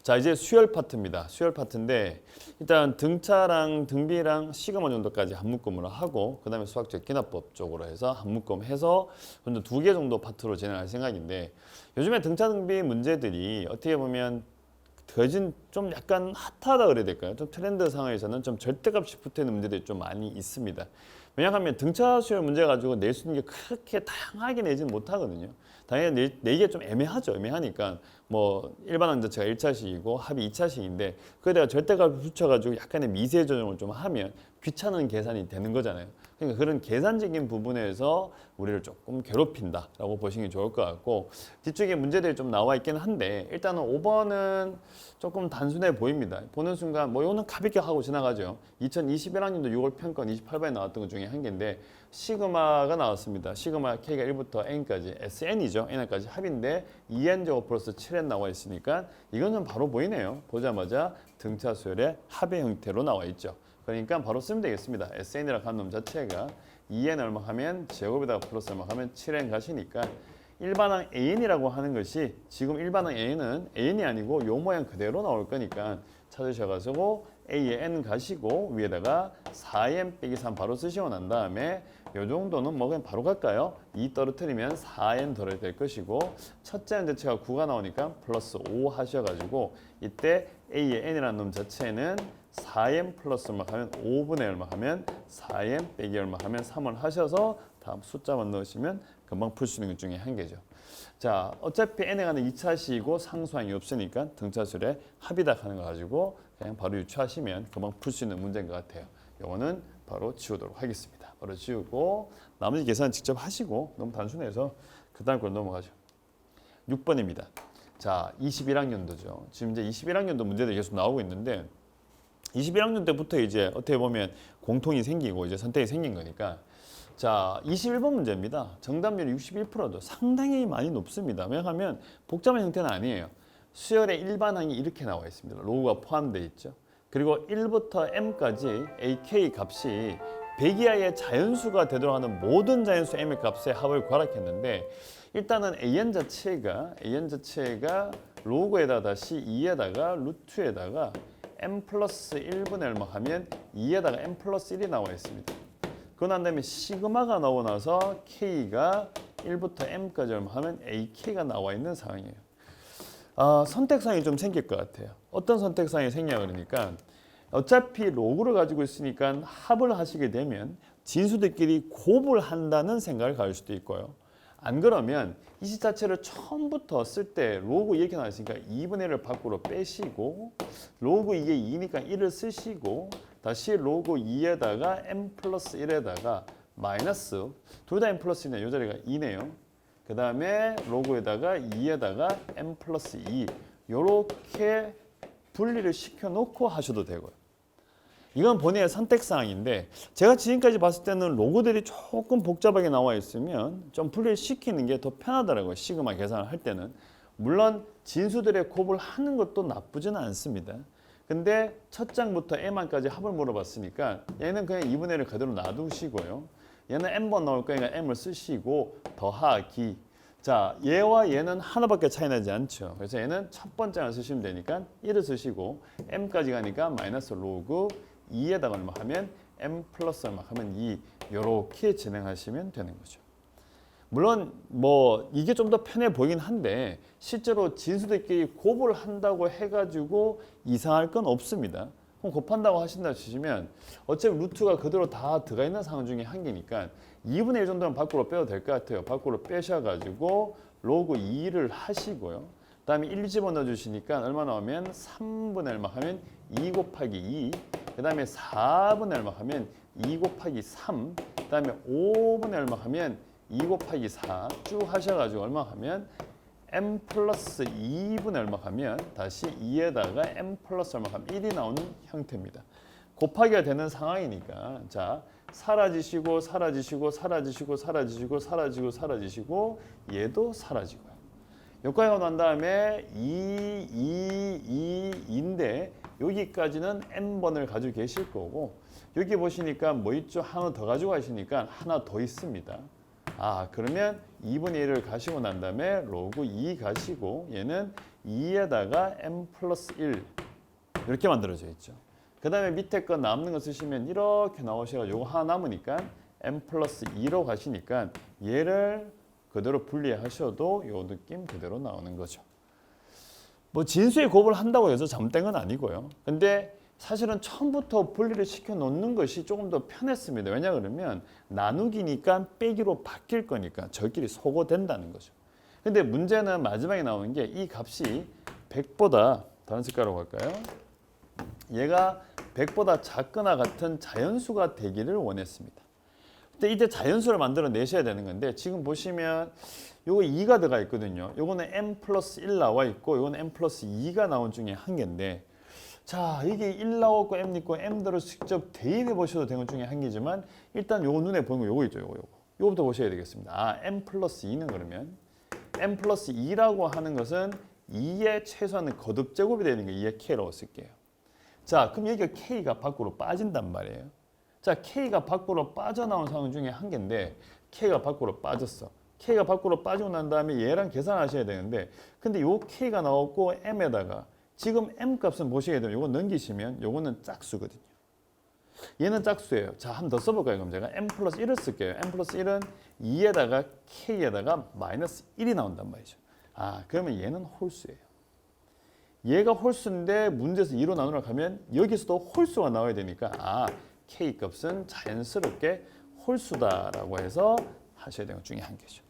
자, 이제 수열 파트입니다. 수열 파트인데 일단 등차랑 등비랑 시그마 정도까지 한 묶음으로 하고 그다음에 수학적 기납법 쪽으로 해서 한 묶음 해서 먼저 2개 정도 파트로 진행할 생각인데 요즘에 등차 등비 문제들이 어떻게 보면 더진 좀 약간 핫하다 그래야 될까요? 좀 트렌드 상황에서는 좀 절대값이 붙어있는 문제들이 좀 많이 있습니다. 왜냐하면 등차 수열 문제 가지고 낼 수 있는 게 그렇게 다양하게 내지는 못하거든요. 당연히 내기가 좀 애매하죠. 애매하니까 뭐 일반 항자체가 1차식이고 합이 2차식인데 거기다가 절대값을 붙여가지고 약간의 미세 조정을 좀 하면 귀찮은 계산이 되는 거잖아요. 그러니까 그런 계산적인 부분에서 우리를 조금 괴롭힌다라고 보시는 게 좋을 것 같고 뒤쪽에 문제들이 좀 나와 있긴 한데 일단은 5번은 조금 단순해 보입니다. 보는 순간 뭐 이거는 가볍게 하고 지나가죠. 2021학년도 6월 평가 28번에 나왔던 것 중에 한 개인데 시그마가 나왔습니다. 시그마 K가 1부터 N까지 SN이죠. N까지 합인데 2N제곱 플러스 7N 나와 있으니까 이거는 바로 보이네요. 보자마자 등차 수열의 합의 형태로 나와 있죠. 그러니까 바로 쓰면 되겠습니다. SN이라고 하는 놈 자체가 2N 얼마 하면 제곱에다가 플러스 얼마 하면 7N 가시니까 일반항 AN이라고 하는 것이 지금 일반항 AN은 AN이 아니고 요 모양 그대로 나올 거니까 찾으셔가지고 A에 N 가시고 위에다가 4N 빼기 3 바로 쓰시고 난 다음에 요 정도는 뭐 그냥 바로 갈까요? 2 떨어뜨리면 4N 덜어야 될 것이고 첫째 문제체가 9가 나오니까 플러스 5 하셔가지고 이때 A의 N이라는 놈 자체는 4n 플러스 얼마 하면 5분의 얼마 하면 4n 빼기 얼마 하면 3을 하셔서 다음 숫자만 넣으시면 금방 풀 수 있는 것 중에 한 개죠. 자, 어차피 n에 가는 2차식이고 상수항이 없으니까 등차수열의 합이다 하는 거 가지고 그냥 바로 유추하시면 금방 풀 수 있는 문제인 것 같아요. 요거는 바로 지우도록 하겠습니다. 바로 지우고 나머지 계산 직접 하시고 너무 단순해서 그 다음 걸 넘어가죠. 6번입니다. 자, 21학년도죠. 지금 이제 21학년도 문제들이 계속 나오고 있는데 21학년 때부터 이제 어떻게 보면 공통이 생기고 이제 선택이 생긴 거니까 자 21번 문제입니다. 정답률이 61%도 상당히 많이 높습니다. 왜냐하면 복잡한 형태는 아니에요. 수열의 일반항이 이렇게 나와 있습니다. 로그가 포함되어 있죠. 그리고 1부터 m까지 AK 값이 100 이하의 자연수가 되도록 하는 모든 자연수 m의 값의 합을 구하라했는데 일단은 an 자체가 로그에다 다시 2에다가 루트에다가 m 플러스 1분의 얼마 하면 2에다가 m 플러스 1이 나와 있습니다. 그거 난 다음에 시그마가 나오고 나서 k가 1부터 m까지 얼마 하면 ak가 나와 있는 상황이에요. 선택사항이 좀 생길 것 같아요. 어떤 선택사항이 생기냐 그러니까 어차피 로그를 가지고 있으니까 합을 하시게 되면 진수들끼리 곱을 한다는 생각을 가질 수도 있고요. 안 그러면 이 식 자체를 처음부터 쓸 때 로그 이렇게 나왔으니까 2분의 1을 밖으로 빼시고 로그 2에 2니까 1을 쓰시고 다시 로그 2에다가 m 플러스 1에다가 마이너스 둘 다 m 플러스 1이네. 이 자리가 2네요. 그 다음에 로그에다가 2에다가 m 플러스 2 요렇게 분리를 시켜놓고 하셔도 되고요. 이건 본인의 선택사항인데 제가 지금까지 봤을 때는 로고들이 조금 복잡하게 나와 있으면 좀 분리를 시키는 게 더 편하더라고요. 시그마 계산을 할 때는. 물론 진수들의 곱을 하는 것도 나쁘지는 않습니다. 근데 첫 장부터 m까지 합을 물어봤으니까 얘는 그냥 2분의 1을 그대로 놔두시고요. 얘는 m번 나올 거니까 m을 쓰시고 더하기. 자, 얘와 얘는 하나밖에 차이 나지 않죠. 그래서 얘는 첫 번째를 쓰시면 되니까 1을 쓰시고 m까지 가니까 마이너스 로그 2에다가 얼마 하면 m 플러스 얼마 하면 2 이렇게 진행하시면 되는 거죠. 물론 뭐 이게 좀 더 편해 보이긴 한데 실제로 진수들끼리 곱을 한다고 해가지고 이상할 건 없습니다. 그럼 곱한다고 하신다 치시면 어차피 루트가 그대로 다 들어가 있는 상황 중에 한 개니까 2분의 1 정도는 밖으로 빼도 될 것 같아요. 밖으로 빼셔가지고 로그 2를 하시고요. 그 다음에 1 집어넣어 주시니까 얼마 나오면 3분의 얼마 하면 2 곱하기 2 그 다음에 4분의 얼마 하면 2 곱하기 3 그 다음에 5분의 얼마 하면 2 곱하기 4 쭉 하셔가지고 얼마 하면 m 플러스 2분의 얼마 하면 다시 2에다가 m 플러스 얼마 하면 1이 나오는 형태입니다. 곱하기가 되는 상황이니까 자 사라지시고 사라지시고 사라지시고 사라지시고 사라지고 사라지시고 얘도 사라지고요. 여기까지 하고 난 다음에 2인데 여기까지는 n번을 가지고 계실 거고 여기 보시니까 뭐 있죠? 하나 더 가지고 가시니까 하나 더 있습니다. 그러면 2분의 1을 가시고 난 다음에 로그 2 가시고 얘는 2에다가 m 플러스 1 이렇게 만들어져 있죠. 그 다음에 밑에 거 남는 거 쓰시면 이렇게 나오셔가지고 요거 하나 남으니까 m 플러스 2로 가시니까 얘를 그대로 분리하셔도 요 느낌 그대로 나오는 거죠. 뭐 진수의 곱을 한다고 해서 잘못된 건 아니고요. 근데 사실은 처음부터 분리를 시켜 놓는 것이 조금 더 편했습니다. 왜냐 그러면 나누기니까 빼기로 바뀔 거니까 저끼리 소거된다는 거죠. 근데 문제는 마지막에 나오는 게 이 값이 100보다 다른 색깔로 갈까요? 얘가 100보다 작거나 같은 자연수가 되기를 원했습니다. 근데 이때 자연수를 만들어 내셔야 되는 건데 지금 보시면 요거 2가 들어가 있거든요. 요거는 m 플러스 1 나와 있고 요거는 m 플러스 2가 나온 중에 한 개인데 자 이게 1 나왔고 m 있고 m들을 직접 대입해 보셔도 되는 것 중에 한 개지만 일단 요거 눈에 보이는 거 요거 있죠. 요거부터 보셔야 되겠습니다. 아 m 플러스 2는 그러면 m 플러스 2라고 하는 것은 2의 최소한의 거듭 제곱이 되는 게 2의 k라고 쓸게요. 자 그럼 여기가 k가 밖으로 빠진단 말이에요. 자 k가 밖으로 빠져나온 상황 중에 한 개인데 k가 밖으로 빠졌어. k가 밖으로 빠지고 난 다음에 얘랑 계산하셔야 되는데 근데 요 k가 나왔고 m에다가 지금 m 값은 보시게 되면 요거 넘기시면 요거는 짝수거든요. 얘는 짝수예요. 자 한번 더 써볼까요? 그럼 제가 m 플러스 1을 쓸게요. m 플러스 1은 2에다가 k에다가 마이너스 1이 나온단 말이죠. 아 그러면 얘는 홀수예요. 얘가 홀수인데 문제에서 2로 나누러 가면 여기서도 홀수가 나와야 되니까 아 k 값은 자연스럽게 홀수다라고 해서 하셔야 되는 것 중에 한 개죠.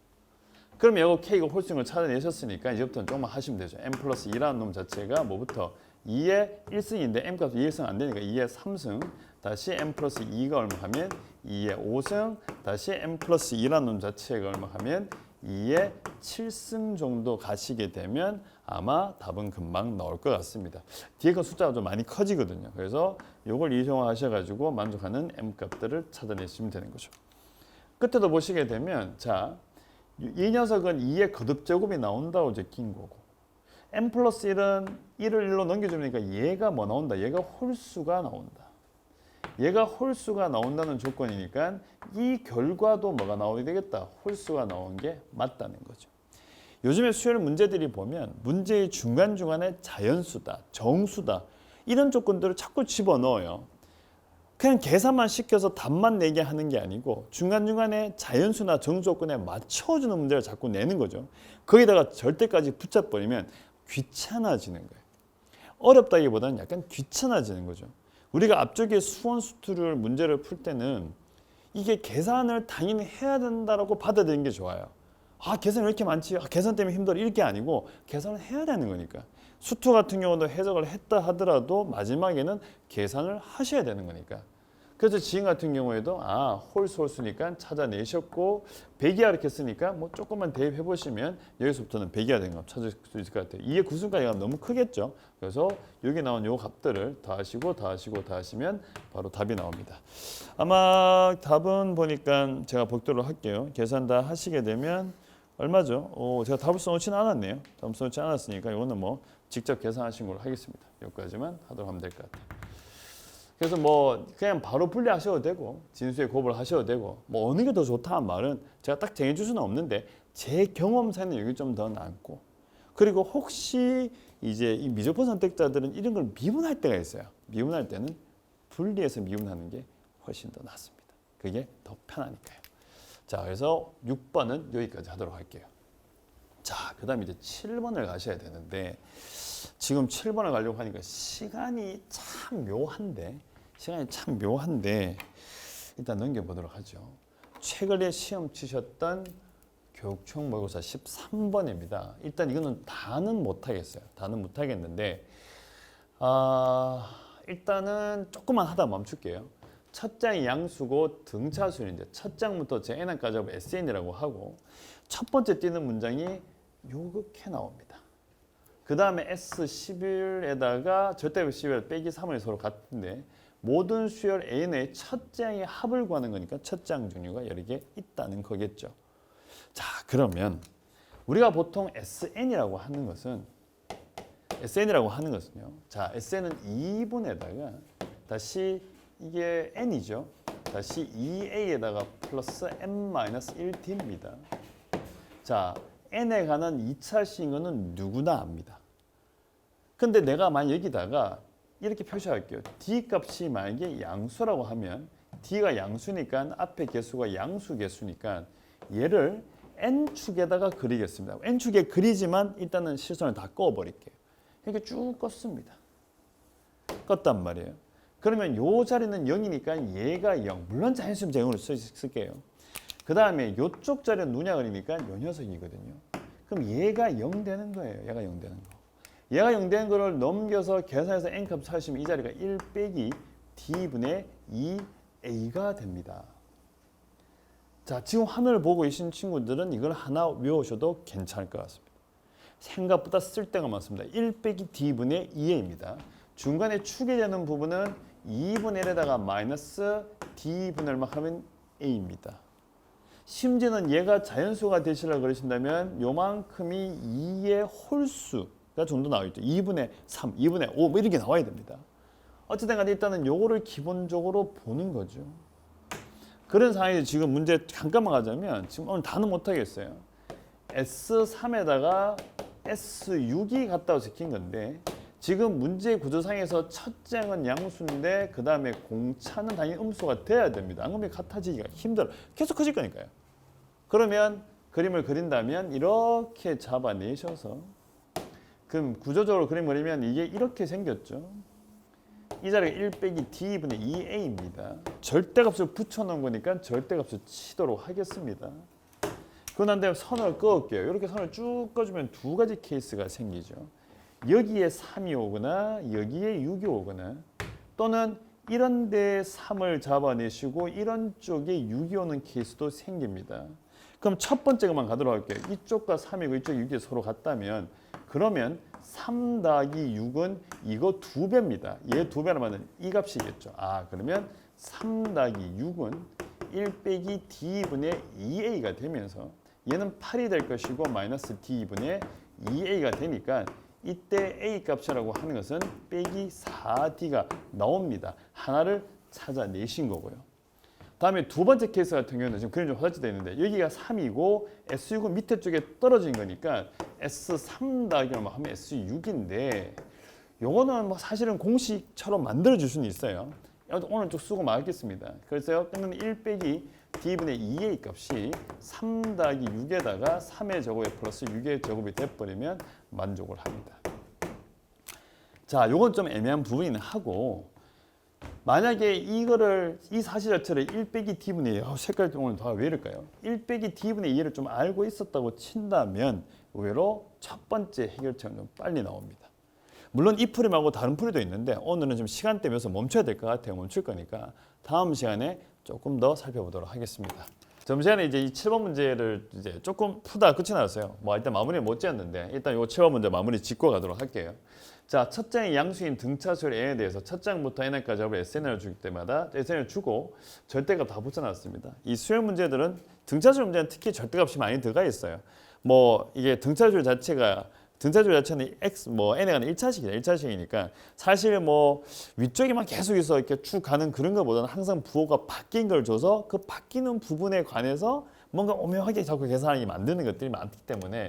그러면 이거 k가 홀수인 걸 찾아내셨으니까 이제부터는 조금만 하시면 되죠. m 플러스 2라는 놈 자체가 뭐부터 2의 1승인데 m 값이 2의 승 안 되니까 2의 3승 다시 m 플러스 2가 얼마 하면 2의 5승 다시 m 플러스 2라는 놈 자체가 얼마 하면 2의 7승 정도 가시게 되면 아마 답은 금방 나올 것 같습니다. 뒤에 건 숫자가 좀 많이 커지거든요. 그래서 이걸 이용하셔가지고 만족하는 m 값들을 찾아내시면 되는 거죠. 끝에도 보시게 되면 자, 이 녀석은 2의 거듭 제곱이 나온다고 적힌 거고 m 플러스 1은 1을 1로 넘겨주니까 얘가 뭐 나온다? 얘가 홀수가 나온다. 얘가 홀수가 나온다는 조건이니까 이 결과도 뭐가 나오게 되겠다? 홀수가 나온 게 맞다는 거죠. 요즘에 수열 문제들이 보면 문제의 중간중간에 자연수다, 정수다 이런 조건들을 자꾸 집어넣어요. 그냥 계산만 시켜서 답만 내게 하는 게 아니고 중간중간에 자연수나 정수 조건에 맞춰주는 문제를 자꾸 내는 거죠. 거기다가 절대까지 붙여버리면 귀찮아지는 거예요. 어렵다기보다는 약간 귀찮아지는 거죠. 우리가 앞쪽에 수원 수투를 문제를 풀 때는 이게 계산을 당연히 해야 된다라고 받아들이는 게 좋아요. 아 계산 왜 이렇게 많지? 아, 계산 때문에 힘들어 이렇게 아니고 계산을 해야 되는 거니까. 수투 같은 경우도 해석을 했다 하더라도 마지막에는 계산을 하셔야 되는 거니까. 그래서 지금 같은 경우에도 아 홀수니까 찾아내셨고 배기하 이렇게 쓰니까 뭐 조금만 대입해 보시면 여기서부터는 배기하 된 값 찾을 수 있을 것 같아요. 2의 9승까지 가면 너무 크겠죠. 그래서 여기 나온 요 값들을 더하시면 바로 답이 나옵니다. 아마 답은 보니까 제가 복도로 할게요. 계산 다 하시게 되면 얼마죠? 제가 답을 써놓지는 않았네요. 답을 써놓지 않았으니까 이거는 뭐 직접 계산하신 걸로 하겠습니다. 여기까지만 하도록 하면 될 것 같아요. 그래서 뭐 그냥 바로 분리하셔도 되고 진수의 곱을 하셔도 되고 뭐 어느 게 더 좋다는 말은 제가 딱 정해줄 수는 없는데 제 경험상에는 여기 좀 더 낫고 그리고 혹시 이제 이 미적분 선택자들은 이런 걸 미분할 때가 있어요. 미분할 때는 분리해서 미분하는 게 훨씬 더 낫습니다. 그게 더 편하니까요. 자 그래서 6번은 여기까지 하도록 할게요. 자 그 다음에 이제 7번을 가셔야 되는데 지금 7번을 가려고 하니까 시간이 참 묘한데 일단 넘겨보도록 하죠. 최근에 시험 치셨던 교육청 모의고사 13번입니다. 일단 이거는 다는 못하겠어요. 다는 못하겠는데 일단은 조금만 하다 멈출게요. 첫 장이 양수고 등차수인데 첫 장부터 제 N까지 하고 SN이라고 하고 첫 번째 띄는 문장이 요렇게 나옵니다. 그 다음에 S11에다가 절대값 11 빼기 3을 서로 같은데 모든 수열 N의 첫 장의 합을 구하는 거니까 첫 장 종류가 여러 개 있다는 거겠죠. 자 그러면 우리가 보통 SN이라고 하는 것은요. 자 SN은 2분에다가 다시 이게 N이죠. 다시 2A에다가 플러스 N-1D입니다. 자 N에 관한 2차 시인 거는 누구나 압니다. 근데 내가 만약 여기다가 이렇게 표시할게요. D 값이 만약에 양수라고 하면 D가 양수니까 앞에 개수가 양수 개수니까 얘를 N축에다가 그리겠습니다. N축에 그리지만 일단은 실선을 다 꺼버릴게요. 이렇게 쭉 껐습니다. 껐단 말이에요. 그러면 요 자리는 0이니까 얘가 0. 물론 자연수면 제가 0을 쓸게요. 그 다음에 이쪽 자리는 누냐 그러니까 요 녀석이거든요. 그럼 얘가 0 되는 거예요. 얘가 0 되는 거. 얘가 0 되는 거를 넘겨서 계산해서 n값 찾으시면 이 자리가 1 빼기 d분의 2a가 됩니다. 자, 지금 화면을 보고 계신 친구들은 이걸 하나 외우셔도 괜찮을 것 같습니다. 생각보다 쓸데가 많습니다. 1 빼기 d분의 2a입니다. 중간에 축이 되는 부분은 2분의 1에다가 마이너스 d분의 얼마 하면 a입니다. 심지어는 얘가 자연수가 되시려고 그러신다면 요만큼이 2의 홀수가 정도 나와있죠. 2분의 3, 2분의 5 뭐 이렇게 나와야 됩니다. 어쨌든 간에 일단은 요거를 기본적으로 보는 거죠. 그런 상황에서 지금 문제 잠깐만 가자면 지금 오늘 다는 못하겠어요. S3에다가 S6이 같다고 적힌 건데 지금 문제 구조상에서 첫 장은 양수인데 그 다음에 공차는 당연히 음수가 돼야 됩니다. 안 그러면 같아지기가 힘들어. 계속 커질 거니까요. 그러면 그림을 그린다면 이렇게 잡아내셔서 그럼 구조적으로 그림 그리면 이게 이렇게 생겼죠. 이 자리가 1 빼기 d분의 2a입니다. 절대값을 붙여놓은 거니까 절대값을 치도록 하겠습니다. 그건 안 되면 선을 그을게요. 이렇게 선을 쭉 꺼주면 두 가지 케이스가 생기죠. 여기에 3이 오거나 여기에 6이 오거나 또는 이런 데 3을 잡아내시고 이런 쪽에 6이 오는 케이스도 생깁니다. 그럼 첫 번째 것만 가도록 할게요. 이쪽과 3이고 이쪽 6이 서로 같다면 그러면 3 더하기 6은 이거 2배입니다. 얘 2배를 만든 이 값이겠죠. 아, 그러면 3 더하기 6은 1 빼기 d분의 2a가 되면서 얘는 8이 될 것이고 마이너스 d분의 2a가 되니까 이때 a 값이라고 하는 것은 빼기 4d가 나옵니다. 하나를 찾아내신 거고요. 다음에 두 번째 케이스 같은 경우는 지금 그림 좀 허접지되어 있는데 여기가 3이고 S6은 밑에 쪽에 떨어진 거니까 S3 더하기 얼마 하면 S6인데 요거는 뭐 사실은 공식처럼 만들어 줄 수는 있어요. 오늘 좀 수고 많겠습니다. 그래서 끝는 1 빼기 d분의 2a 값이 3 더하기 6에다가 3의 제곱에 플러스 6의 제곱이 돼버리면 만족을 합니다. 자, 요건 좀 애매한 부분이긴 하고 만약에 이거를 이 사실 자체를 1 빼기 d분의 2 색깔 오늘 다 왜 이럴까요? 1 빼기 d분의 2를 좀 알고 있었다고 친다면 의외로 첫 번째 해결책은 좀 빨리 나옵니다. 물론 이 풀이 말고 다른 풀이도 있는데 오늘은 좀 시간 때문에 멈춰야 될 것 같아요. 멈출 거니까 다음 시간에 조금 더 살펴보도록 하겠습니다. 점심시간에 이제 이 7번 문제를 이제 조금 푸다 끝이 났어요. 뭐 일단 마무리 못 지었는데 일단 이 7번 문제 마무리 짓고 가도록 할게요. 자, 첫 장의 양수인 등차수열 n에 대해서 첫 장부터 n까지 잡을 sn을 줄 때마다 sn을 주고 절대값 다 붙여놨습니다. 이 수열 문제들은 등차수열 문제는 특히 절대값이 많이 들어가 있어요. 뭐 이게 등차수열 자체는 x 뭐 n에 관한 1차식이니까 사실 뭐 위쪽에만 계속해서 이렇게 쭉 가는 그런 것보다는 항상 부호가 바뀐 걸 줘서 그 바뀌는 부분에 관해서 뭔가 오묘하게 자꾸 계산하게 만드는 것들이 많기 때문에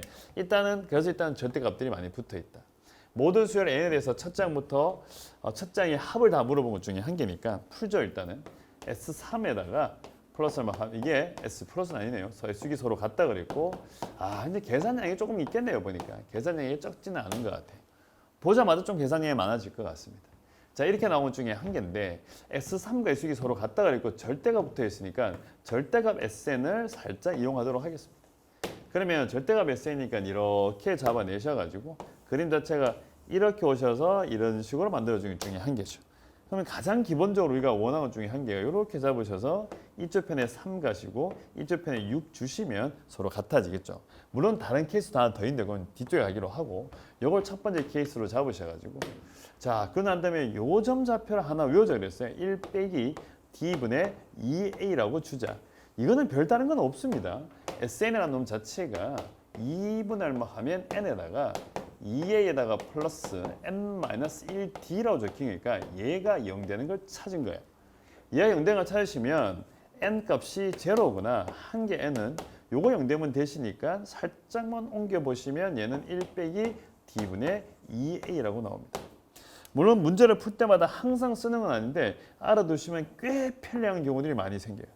그래서 일단 절대값들이 많이 붙어 있다. 모든 수열 n에 대해서 첫 장부터 첫 장의 합을 다 물어본 것 중에 한 개니까 풀죠. 일단은 S3에다가 플러스 얼마 이게 S 플러스는 아니네요. S축이 서로 같다 그랬고 근데 계산량이 조금 있겠네요. 보니까 계산량이 적지는 않은 것 같아. 보자마자 좀 계산량이 많아질 것 같습니다. 자, 이렇게 나온 것 중에 한 개인데 S3과 S축이 서로 같다 그랬고 절대가 붙어 있으니까 절대값 SN을 살짝 이용하도록 하겠습니다. 그러면 절대값 SN이니까 이렇게 잡아내셔가지고 그림 자체가 이렇게 오셔서 이런 식으로 만들어주는 것 중에 한 개죠. 그러면 가장 기본적으로 우리가 원하는 것 중에 한 개가 이렇게 잡으셔서 이쪽 편에 3 가시고 이쪽 편에 6 주시면 서로 같아지겠죠. 물론 다른 케이스도 하나 더 있는데 그건 뒤쪽에 가기로 하고 이걸 첫 번째 케이스로 잡으셔가지고 자, 그러고 난 다음에 요 점 좌표를 하나 외우자 그랬어요. 1 빼기 d분의 2a라고 주자. 이거는 별다른 건 없습니다. SN이라는 놈 자체가 2분의 얼마 하면 n에다가 2a에다가 플러스 n-1d라고 적히니까 얘가 0 되는 걸 찾은 거예요. 얘가 0 되는 걸 찾으시면 n 값이 제로구나. 한개 n은 요거 0 되면 되시니까 살짝만 옮겨 보시면 얘는 1 빼기 D분의 2A라고 나옵니다. 물론 문제를 풀 때마다 항상 쓰는 건 아닌데 알아두시면 꽤 편리한 경우들이 많이 생겨요.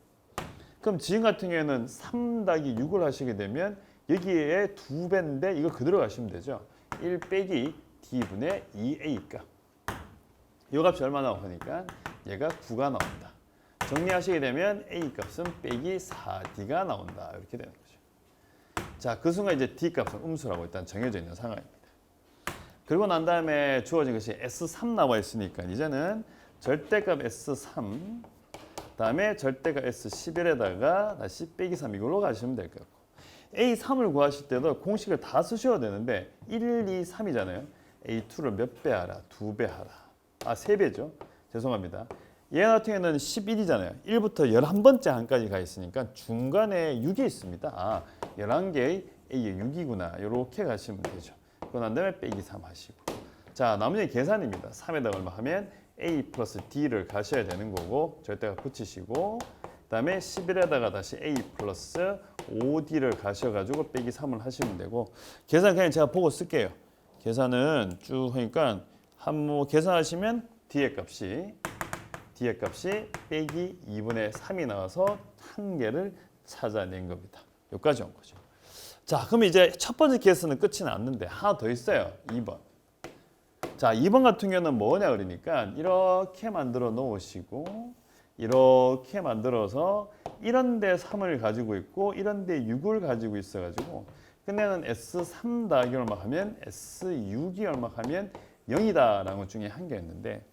그럼 지금 같은 경우에는 3-6을 하시게 되면 여기에 2배인데 이거 그대로 가시면 되죠. 1 빼기 D분의 2A 값. 이 값이 얼마 나오니까 얘가 9가 나온다. 정리하시게 되면 A 값은 빼기 4D가 나온다. 이렇게 되는 거죠. 자, 그 순간 이제 D 값은 음수라고 일단 정해져 있는 상황입니다. 그리고 난 다음에 주어진 것이 S3 나와 있으니까 이제는 절대값 S3 다음에 절대값 S11에다가 다시 빼기 3 이걸로 가시면 될 것 같고 A3을 구하실 때도 공식을 다 쓰셔야 되는데 1, 2, 3이잖아요. A2를 몇 배 하라? 2배 하라. 3배죠. 죄송합니다. 얘 같은 경우는 11이잖아요. 1부터 11번째 한까지 가 있으니까 중간에 6이 있습니다. 11개의 A에 6이구나. 이렇게 가시면 되죠. 그거 난 다음에 빼기 3 하시고. 자, 나머지 계산입니다. 3에다 얼마 하면 A 플러스 D를 가셔야 되는 거고 절대값 붙이시고 그 다음에 11에다가 다시 A 플러스 5D를 가셔가지고 빼기 3을 하시면 되고 계산 그냥 제가 보고 쓸게요. 계산은 쭉 하니까 계산하시면 D의 값이 빼기 2분의 3이 나와서 한 개를 찾아낸 겁니다. 여기까지 온 거죠. 자, 그럼 이제 첫 번째 케이스는 끝이 났는데 하나 더 있어요. 2번. 자, 2번 같은 경우는 뭐냐 그러니까 이렇게 만들어 놓으시고 이렇게 만들어서 이런 데 3을 가지고 있고 이런 데 6을 가지고 있어 가지고 끝내는 S3 더하기 얼마 하면 S6이 얼마 하면 0이다라는 것 중에 한 개였는데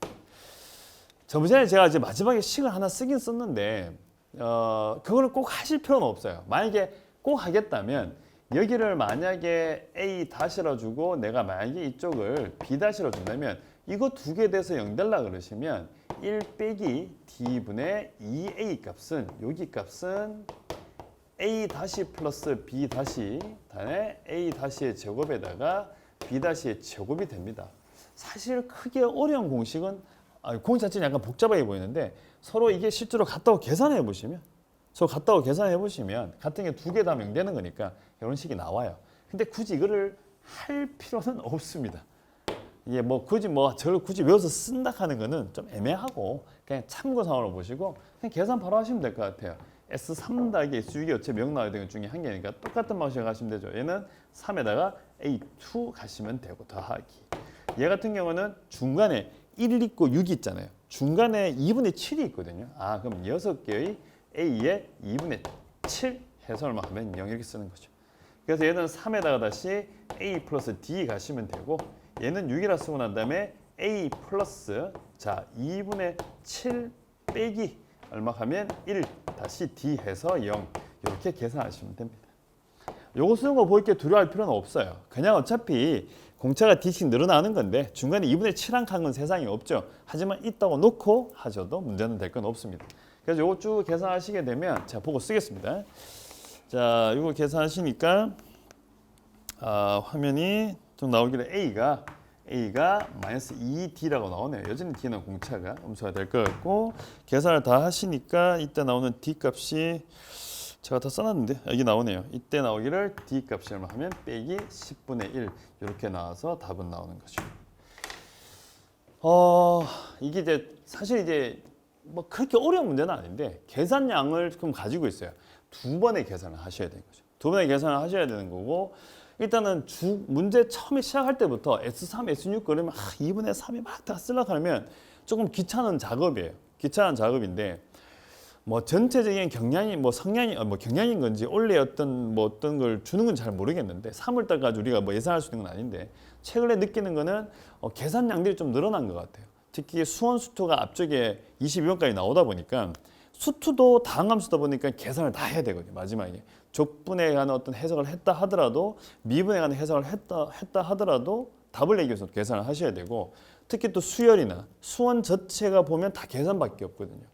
저번에 제가 이제 마지막에 식을 하나 쓰긴 썼는데 그거를 꼭 하실 필요는 없어요. 만약에 꼭 하겠다면 여기를 만약에 A 다시라 주고 내가 만약에 이쪽을 B 다시라 준다면 이거 두 개 돼서 0 될라 그러시면 1 빼기 D분의 2A 값은 여기 값은 A 다시 플러스 B 다시 다음에 A 다시의 제곱에다가 B 다시의 제곱이 됩니다. 사실 크게 어려운 공식은 공식 자체는 약간 복잡하게 보이는데 서로 이게 실제로 갔다고 계산해 보시면 같은 게 두 개 다 0 되는 거니까 이런 식이 나와요. 근데 굳이 이거를 할 필요는 없습니다. 이게 저를 굳이 외워서 쓴다 하는 거는 좀 애매하고 그냥 참고상으로 보시고 그냥 계산 바로 하시면 될 것 같아요. S3 더하기 S6이 어차피 0 나와야 되는 것 중에 한 개니까 똑같은 방식으로 가시면 되죠. 얘는 3에다가 A2 가시면 되고 더하기. 얘 같은 경우는 중간에 1 있고 6이 있잖아요. 중간에 2분의 7이 있거든요. 그럼 6개의 A에 2분의 7 해서 얼마 하면 0 이렇게 쓰는 거죠. 그래서 얘는 3에다가 다시 A 플러스 D 가시면 되고 얘는 6이라 쓰고 난 다음에 A 플러스 2분의 7 빼기 얼마 하면 1 다시 D 해서 0 이렇게 계산하시면 됩니다. 요거 쓰는 거 보이게 두려워할 필요는 없어요. 그냥 어차피 공차가 D씩 늘어나는 건데 중간에 2분의 7 한 칸은 세상에 없죠. 하지만 있다고 놓고 하셔도 문제는 될 건 없습니다. 그래서 요거 쭉 계산하시게 되면 제가 보고 쓰겠습니다. 자, 이거 계산하시니까 화면이 좀 나오길래 A가 마이너스 2D라고 나오네요. 여전히 D는 공차가 음수가 될 것 같고 계산을 다 하시니까 이때 나오는 D 값이 제가 다 써놨는데 여기 나오네요. 이때 나오기를 D 값이 얼마 하면 빼기 10분의 1 이렇게 나와서 답은 나오는 거죠. 이게 이제 사실 이제 그렇게 어려운 문제는 아닌데 계산량을 좀 가지고 있어요. 두 번의 계산을 하셔야 되는 거죠. 두 번의 계산을 하셔야 되는 거고 일단은 문제 처음에 시작할 때부터 S3, S6 그러면 2분의 3이 막 다 쓰려고 하면 조금 귀찮은 작업이에요. 귀찮은 작업인데 전체적인 경량이 성량이 경량인 건지 원래 어떤 걸 주는 건 잘 모르겠는데 3월달까지 우리가 예상할 수 있는 건 아닌데 최근에 느끼는 거는 계산량들이 좀 늘어난 것 같아요. 특히 수원 수투가 앞쪽에 22번까지 나오다 보니까 수투도 다항함수다 보니까 계산을 다 해야 되거든요. 마지막에 족분에 관한 어떤 해석을 했다 하더라도 미분에 관한 해석을 했다 하더라도 답을 내기 위해서 계산을 하셔야 되고 특히 또 수열이나 수원 자체가 보면 다 계산밖에 없거든요.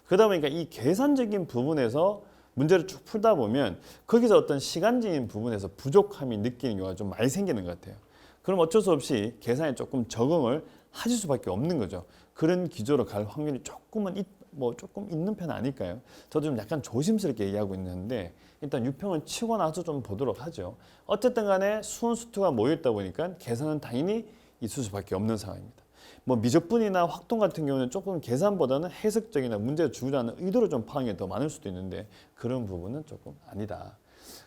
그러다 보니까 이 계산적인 부분에서 문제를 쭉 풀다 보면 거기서 어떤 시간적인 부분에서 부족함이 느끼는 경우가 좀 많이 생기는 것 같아요. 그럼 어쩔 수 없이 계산에 조금 적응을 하실 수밖에 없는 거죠. 그런 기조로 갈 확률이 조금은 뭐 조금 있는 편 아닐까요? 저도 좀 약간 조심스럽게 얘기하고 있는데 일단 유평은 치고 나서 좀 보도록 하죠. 어쨌든 간에 수원 수투가 모여있다 보니까 계산은 당연히 있을 수밖에 없는 상황입니다. 뭐 미적분이나 확동 같은 경우는 조금 계산보다는 해석적이나 문제를 주자는 의도를 좀 파악한 게 더 많을 수도 있는데 그런 부분은 조금 아니다.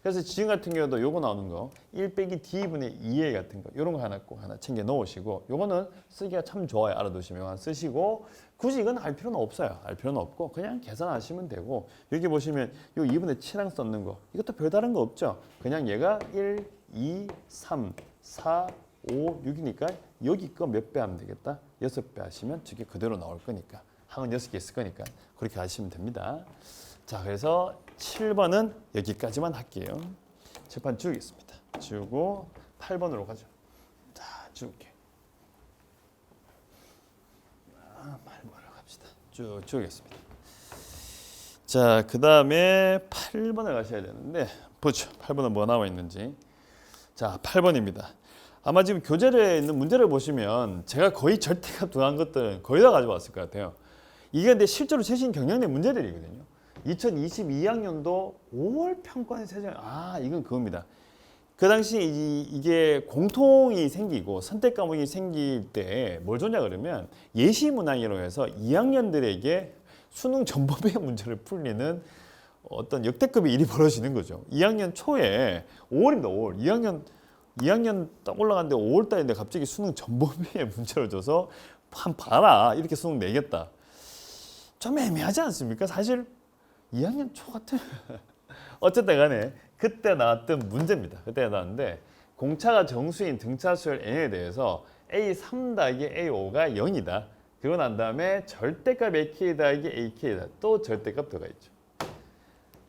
그래서 지금 같은 경우도 요거 나오는 거 1 빼기 d분의 2a 같은 거 이런 거 하나 꼭 하나 챙겨 넣으시고 요거는 쓰기가 참 좋아요. 알아두시면 쓰시고 굳이 이건 알 필요는 없어요. 알 필요는 없고 그냥 계산하시면 되고 여기 보시면 요 2분의 7항 썼는 거 이것도 별다른 거 없죠. 그냥 얘가 1, 2, 3, 4, 5, 6이니까 여기 거 몇 배 하면 되겠다. 6배 하시면 저게 그대로 나올 거니까 항은 6개 있을 거니까 그렇게 하시면 됩니다. 자, 그래서 7번은 여기까지만 할게요. 칠판 지우겠습니다. 지우고 8번으로 가죠. 자, 지울게. 8번으로 갑시다. 쭉 지우겠습니다. 자, 그 다음에 8번을 가셔야 되는데 보죠. 8번은 뭐 나와 있는지. 자, 8번입니다. 아마 지금 교재에 있는 문제를 보시면 제가 거의 절대값 더한 것들은 거의 다 가져왔을 것 같아요. 이게 근데 실제로 최신 경영대 문제들이거든요. 2022학년도 5월 평가원 세정, 이건 그겁니다. 그 당시 이게 공통이 생기고 선택 과목이 생길 때 뭘 줬냐 그러면 예시 문항이라고 해서 2학년들에게 수능 전범의 문제를 풀리는 어떤 역대급의 일이 벌어지는 거죠. 2학년 초에 5월입니다. 5월. 2학년 딱 올라갔는데 5월 달인데 갑자기 수능 전범위의 문제를 줘서 한 봐라 이렇게 수능 내겠다. 좀 애매하지 않습니까? 사실 2학년 초 같은 어쨌든 간에 그때 나왔던 문제입니다. 그때 나왔는데 공차가 정수인 등차 수열 n에 대해서 A3 더하기 A5가 0이다. 그러고 난 다음에 절대값 AK 더하기 AK다. 또 절대값 들어가 있죠.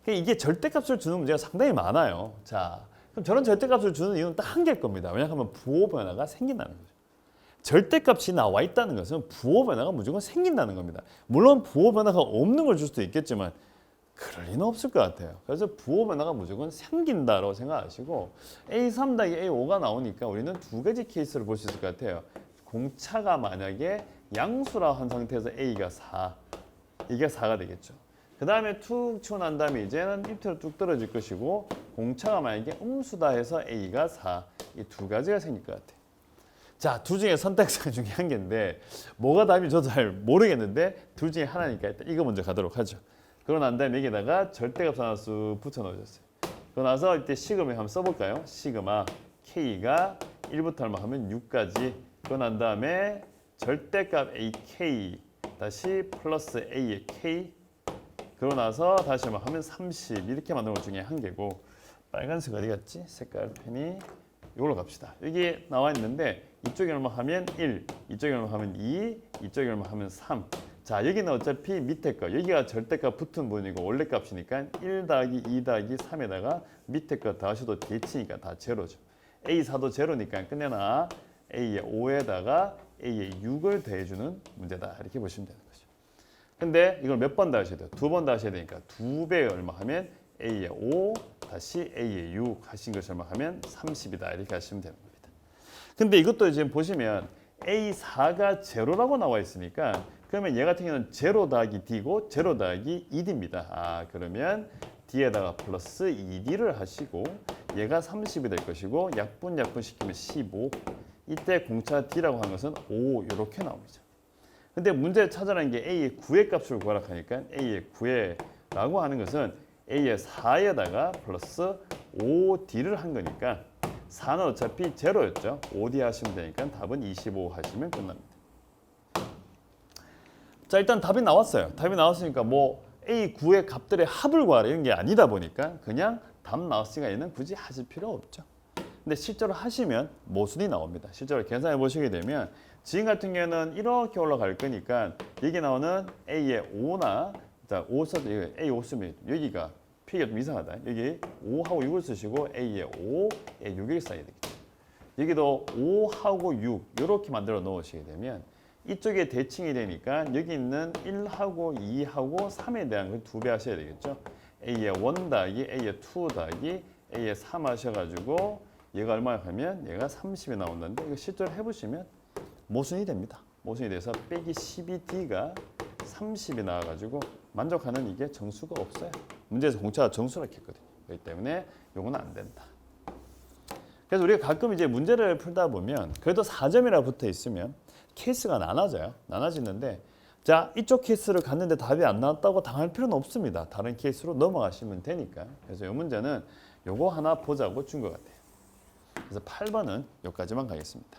이게 절대값을 주는 문제가 상당히 많아요. 자, 그럼 저런 절대값을 주는 이유는 딱 한 개일 겁니다. 왜냐하면 부호 변화가 생긴다는 거죠. 절대값이 나와 있다는 것은 부호 변화가 무조건 생긴다는 겁니다. 물론 부호 변화가 없는 걸 줄 수도 있겠지만 그럴 리는 없을 것 같아요. 그래서 부호 변화가 무조건 생긴다고 생각하시고 A3 더하기 A5가 나오니까 우리는 두 가지 케이스를 볼 수 있을 것 같아요. 공차가 만약에 양수라 한 상태에서 A가 4, 이게 4가 되겠죠. 그 다음에 툭 치고 난 다음에 이제는 밑으로 쭉 떨어질 것이고 공차가 만약에 음수다 해서 A가 4, 이 두 가지가 생길 것 같아요. 자, 둘 중에 선택사항 중에 한 개인데 뭐가 답인지 저도 잘 모르겠는데 둘 중에 하나니까 일단 이거 먼저 가도록 하죠. 그러고 난 다음에 여기다가 절대값 하나 쑥 붙여 넣으셨어요. 그러고 나서 이때 시그마 한번 써볼까요? 시그마 K가 1부터 얼마 하면 6까지. 그러고 난 다음에 절대값 AK 다시 플러스 A의 K. 그러고 나서 다시 한번 하면 30 이렇게 만드는 것 중에 한 개고 빨간색 어디 갔지? 색깔 펜이 이걸로 갑시다. 여기 나와 있는데 이쪽에 얼마 하면 1, 이쪽에 얼마 하면 2, 이쪽에 얼마 하면 3. 자, 여기는 어차피 밑에 거, 여기가 절대값 붙은 부분이고 원래 값이니까 1 더하기 2 더하기 3에다가 밑에 거 더하셔도 대치니까 다 제로죠. A4도 제로니까 끝내나 A의 5에다가 A의 6을 더해주는 문제다. 이렇게 보시면 되는 거죠. 근데 이걸 몇 번 더하셔야 돼요? 2번 더하셔야 되니까 2배 얼마 하면 A의 5 다시 A의 6 하신 것이 얼마 하면 30이다. 이렇게 하시면 되는 겁니다. 근데 이것도 지금 보시면 A4가 제로라고 나와 있으니까 그러면 얘 같은 경우는 제로 더하기 D고 제로 더하기 2D입니다. 그러면 D에다가 플러스 2D를 하시고 얘가 30이 될 것이고 약분 시키면 15. 이때 공차 D라고 하는 것은 5 이렇게 나옵니다. 근데 문제 찾아라는 게 A의 9의 값을 구하라 하니까 A의 9의라고 하는 것은 A의 4에다가 플러스 5D를 한 거니까 4는 어차피 제로였죠. 5D 하시면 되니까 답은 25 하시면 끝납니다. 자, 일단 답이 나왔어요. 답이 나왔으니까 뭐 A9의 값들의 합을 구하라 이런 게 아니다 보니까 그냥 답 나왔으니까 얘는 굳이 하실 필요 없죠. 근데 실제로 하시면 모순이 나옵니다. 실제로 계산해 보시게 되면 지금 같은 경우에는 이렇게 올라갈 거니까 여기 나오는 A의 5나 자, 5 써도 A5 쓰면 여기가 피가 좀 이상하다. 여기 5하고 6을 쓰시고 A의 5에 6을 써야 되겠죠. 여기도 5하고 6 이렇게 만들어 놓으시게 되면 이쪽에 대칭이 되니까 여기 있는 1하고 2하고 3에 대한 걸 2배 하셔야 되겠죠. A의 1 더하기 A의 2 더하기 A의 3 하셔가지고 얘가 얼마 하면 얘가 30이 나온다는데 이거 실제로 해보시면 모순이 됩니다. 모순이 돼서 빼기 12D가 30이 나와가지고 만족하는 이게 정수가 없어요. 문제에서 공차가 정수라고 했거든요. 그렇기 때문에 요거는 안 된다. 그래서 우리가 가끔 이제 문제를 풀다 보면 그래도 4점이라 붙어 있으면 케이스가 나눠져요. 나눠지는데 자, 이쪽 케이스를 갔는데 답이 안 나왔다고 당할 필요는 없습니다. 다른 케이스로 넘어가시면 되니까. 그래서 이 문제는 요거 하나 보자고 준 것 같아요. 그래서 8번은 여기까지만 가겠습니다.